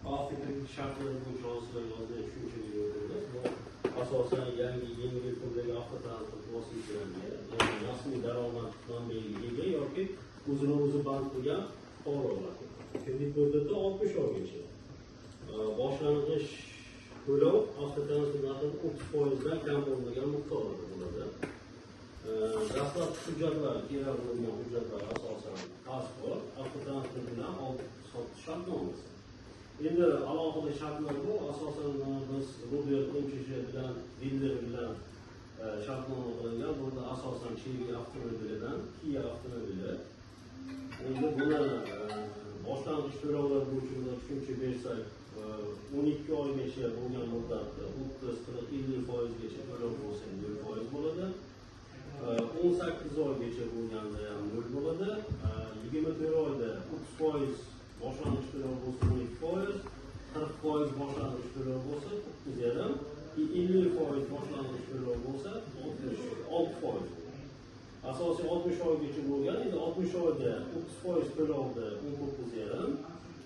Afrika shartlari bo'yicha hozirlar yozda tushunchaga yo'llaymiz. Bu asosan yangi yengil turdagi avtotransport vositalariga, ya'ni rasmiy daromad manbaiga ega yoki o'zini o'zi band qilgan fuqarolar. Kredit muddati 60 oygacha. Boshlang'ich to'lov avtotransport narxini 30% dan kam bo'lmagan miqdorda bo'ladi. Dastlabki hujjatlar, kerak bo'lgan hujjatlar asosan pasport, avtotransport bilan oldi-sotish shartnomasi. Endi alohida shartlar bu, asosan biz Robert MCH bilan diler bilan shartnoma qilingan. Bunda asosan Chevy avtomobilidan Kia avtomobili. Endi buni boshlang'ich to'lovlar bo'yicha tushuncha bersak, 12 oygacha bo'lgan muddatda 30-40-50% gacha to'lov bo'lsa 0% bo'ladi. 18 oygacha bo'lganda ham 0 bo'ladi. 24 oyda 30% boshlang'ich to'lov bo'lsa 12%, 40% boshlang'ich to'lov bo'lsa 9,5, 50% boshlang'ich to'lov bo'lsa 66%. Asosiy 60 oygacha bo'lgan, endi 60 oyda 30% to'lovda 19,5,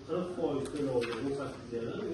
40% to'lovda 18,5,